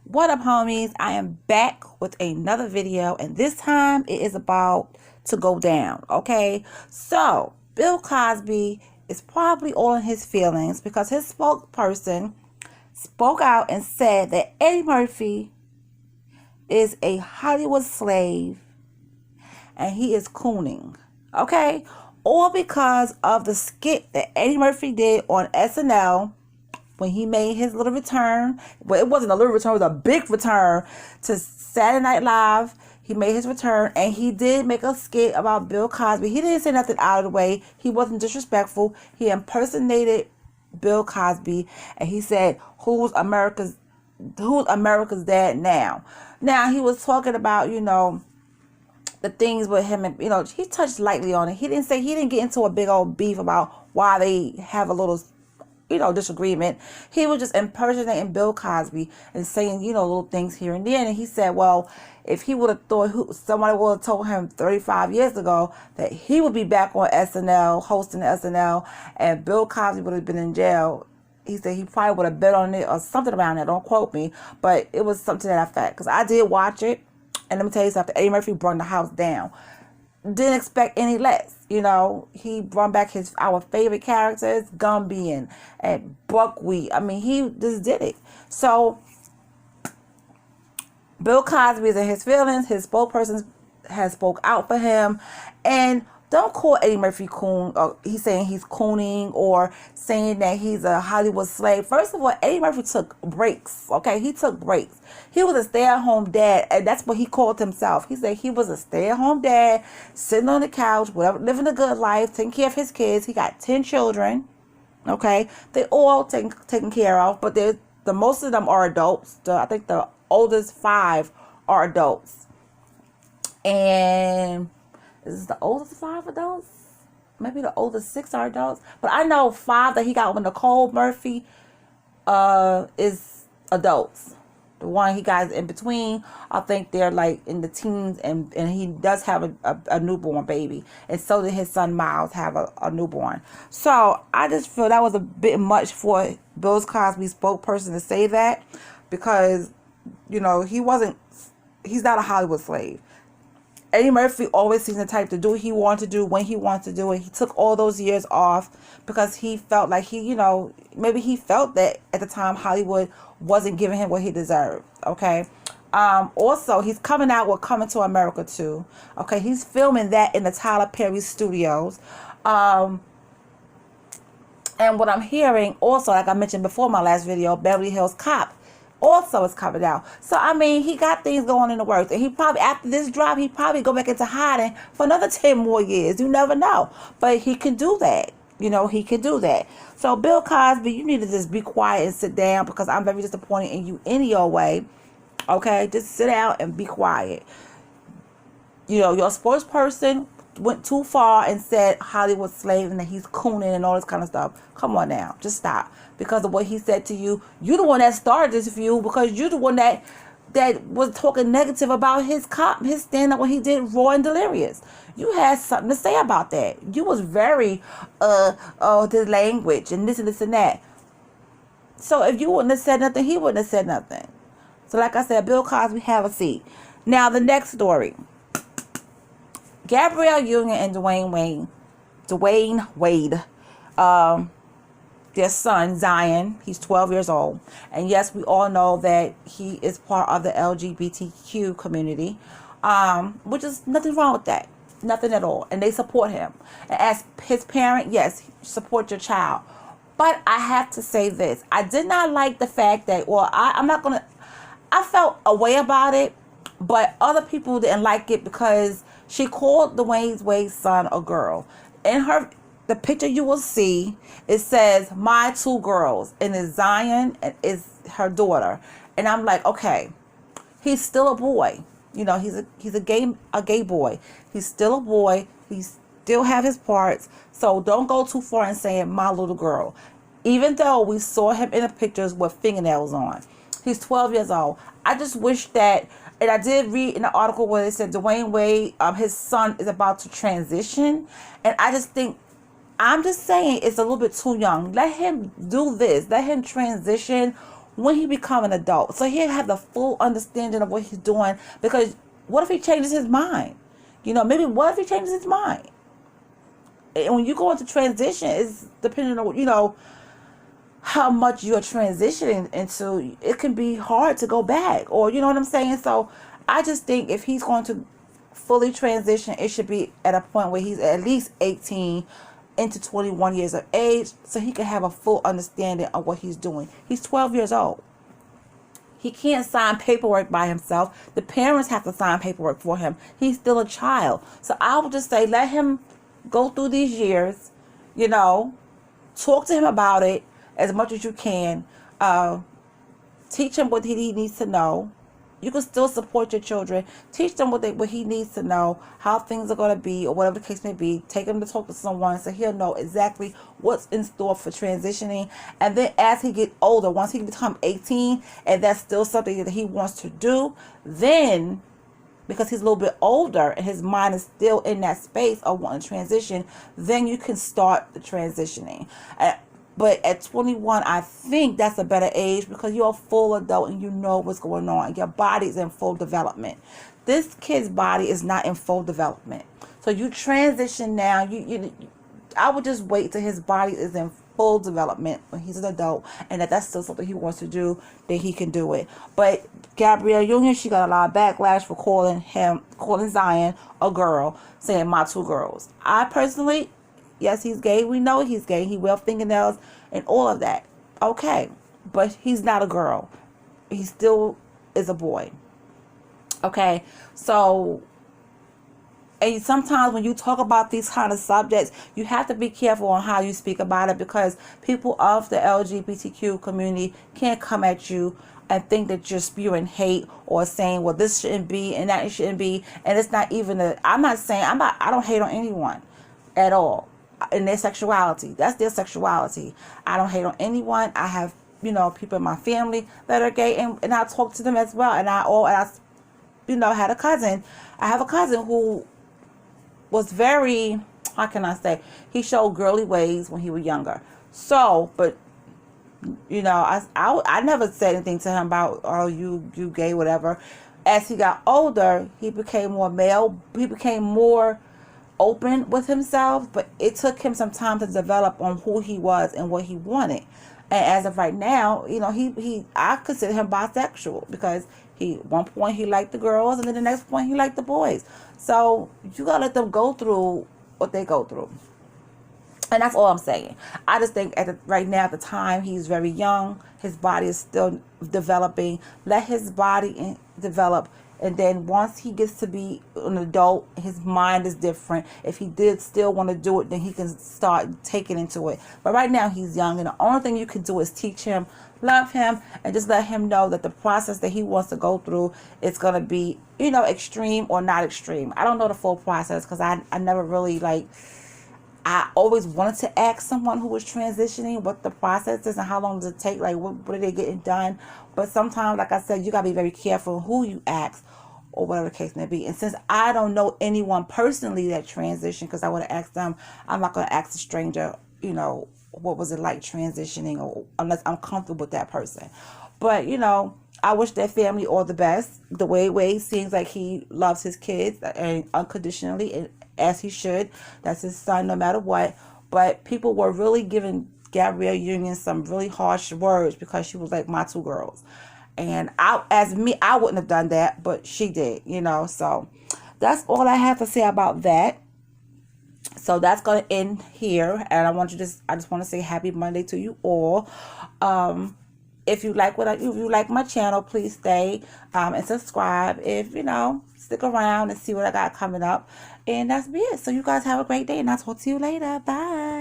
What up, homies? I am back with another video, and this time it is about to go down. Okay, so Bill Cosby is probably all in his feelings because his spokesperson spoke out and said that Eddie Murphy is a Hollywood slave and he is cooning. Okay, all because of the skit that Eddie Murphy did on SNL when he made his little return. Well, it wasn't a little return, it was a big return to Saturday Night Live. He made his return, and he did make a skit about Bill Cosby. He didn't say nothing out of the way. He wasn't disrespectful. He impersonated Bill Cosby, and he said, who's America's dad now? Now, he was talking about, the things with him, and he touched lightly on it. He didn't get into a big old beef about why they have a little disagreement. He was just impersonating Bill Cosby and saying, little things here and there. And he said, well, if he would have thought, somebody would have told him 35 years ago that he would be back on SNL, hosting SNL, and Bill Cosby would have been in jail, he said he probably would have bet on it or something around that. Don't quote me, but it was something to that effect. Because I did watch it, and let me tell you something, Eddie Murphy burned the house down. Didn't expect any less. He brought back our favorite characters, Gumby and Buckwheat. I mean, he just did it. So Bill Cosby is in his feelings. His spokesperson has spoke out for him, and don't call Eddie Murphy coon. Or he's saying he's cooning or saying that he's a Hollywood slave. First of all, Eddie Murphy took breaks. Okay, he took breaks. He was a stay-at-home dad, and that's what he called himself. He said he was a stay-at-home dad, sitting on the couch, whatever, living a good life, taking care of his kids. He got 10 children. Okay, they all taken care of, but the most of them are adults. I think the oldest 5 are adults, and is this the oldest 5 adults? Maybe the oldest 6 are adults. But I know 5 that he got with Nicole Murphy is adults. The one he got in between, I think they're like in the teens, and he does have a newborn baby. And so did his son Miles have a newborn. So I just feel that was a bit much for Bill Cosby's spokesperson to say that, because, he's not a Hollywood slave. Eddie Murphy always seems the type to do what he wants to do when he wants to do it. He took all those years off because he felt like maybe he felt that at the time Hollywood wasn't giving him what he deserved. Okay. Also, he's coming out with Coming to America too. Okay. He's filming that in the Tyler Perry studios. And what I'm hearing also, like I mentioned before my last video, Beverly Hills Cop also is coming out. So, I mean, he got things going in the works. And he probably, after this drop, he probably go back into hiding for another 10 more years. You never know. But he can do that. He can do that. So, Bill Cosby, you need to just be quiet and sit down, because I'm very disappointed in you anyway. Okay? Just sit down and be quiet. Your spokesperson went too far and said Hollywood slave and that he's cooning and all this kind of stuff. Come on now. Just stop. Because of what he said to you. You're the one that started this view, because you're the one that was talking negative about his stand-up when he did Raw and Delirious. You had something to say about that. You was very, the language and this and this and that. So if you wouldn't have said nothing, he wouldn't have said nothing. So like I said, Bill Cosby, have a seat. Now the next story. Gabrielle Union and Dwayne Wade, their son Zion, he's 12 years old, and yes, we all know that he is part of the LGBTQ community, which is nothing wrong with that, nothing at all, and they support him. And as his parent, yes, support your child, but I have to say this: I did not like the fact that, I felt a way about it, but other people didn't like it because she called Dwayne Wade's son a girl. In the picture you will see, it says my 2 girls, and it's Zion and is her daughter. And I'm like, okay, he's still a boy. He's a gay boy. He's still a boy. He still have his parts. So don't go too far in saying my little girl. Even though we saw him in the pictures with fingernails on. He's 12 years old. I just wish that, and I did read in the article where it said Dwayne Wade, his son is about to transition. And I just think, I'm just saying, it's a little bit too young. Let him do this. Let him transition when he become an adult. So he'll have the full understanding of what he's doing, because what if he changes his mind? You know, maybe what if he changes his mind? And when you go into transition, it's depending on, you know, how much you're transitioning into. It can be hard to go back, or you know what I'm saying? So I just think if he's going to fully transition, it should be at a point where he's at least 18 into 21 years of age, so he can have a full understanding of what he's doing. He's 12 years old. He can't sign paperwork by himself. The parents have to sign paperwork for him. He's still a child. So I would just say, let him go through these years, you know, talk to him about it as much as you can. Teach him what he needs to know. You can still support your children. Teach them what he needs to know, how things are going to be, or whatever the case may be. Take him to talk to someone so he'll know exactly what's in store for transitioning. And then as he get older, once he become 18, and that's still something that he wants to do, then, because he's a little bit older and his mind is still in that space of wanting to transition, then you can start the transitioning. But at 21, I think that's a better age, because you're a full adult and you know what's going on. Your body's in full development. This kid's body is not in full development. So you transition now. I would just wait till his body is in full development when he's an adult, and that's still something he wants to do, then he can do it. But Gabrielle Union, she got a lot of backlash for calling Zion a girl, saying my two girls. I personally, yes, he's gay. We know he's gay. He wears fingernails and all of that. Okay. But he's not a girl. He still is a boy. Okay. So, and sometimes when you talk about these kind of subjects, you have to be careful on how you speak about it, because people of the LGBTQ community can't come at you and think that you're spewing hate or saying, well, this shouldn't be and that shouldn't be. And it's not even I don't hate on anyone at all in their sexuality. That's their sexuality. I don't hate on anyone. I have, you know, people in my family that are gay, and I talk to them as well. And I you know, had a cousin. I have a cousin who was very, how can I say, he showed girly ways when he was younger. So, but, you know, I never said anything to him about, oh, you gay, whatever. As he got older, he became more male. He became more open with himself, but it took him some time to develop on who he was and what he wanted. And as of right now, you know, I consider him bisexual, because one point he liked the girls, and then the next point he liked the boys. So you gotta let them go through what they go through. And that's all I'm saying. I just think right now, at the time, he's very young. His body is still developing. Let his body develop. And then once he gets to be an adult, his mind is different. If he did still want to do it, then he can start taking into it. But right now he's young, and the only thing you can do is teach him, love him, and just let him know that the process that he wants to go through is going to be, you know, extreme or not extreme. I don't know the full process, because I never really, I always wanted to ask someone who was transitioning what the process is and how long does it take, like what are they getting done. But sometimes, like I said, you got to be very careful who you ask, or whatever the case may be. And since I don't know anyone personally that transitioned, because I would have asked them, I'm not going to ask a stranger, you know, what was it like transitioning, or unless I'm comfortable with that person. But, you know, I wish their family all the best. The way seems like he loves his kids and unconditionally, and as he should. That's his son, no matter what. But people were really giving Gabrielle Union some really harsh words, because she was like, my two girls. And I wouldn't have done that, but she did, you know. So that's all I have to say about that. So that's going to end here. And I just want to say happy Monday to you all. If you like if you like my channel, please stay and subscribe. If, you know, stick around and see what I got coming up. And that's it. So you guys have a great day, and I'll talk to you later. Bye.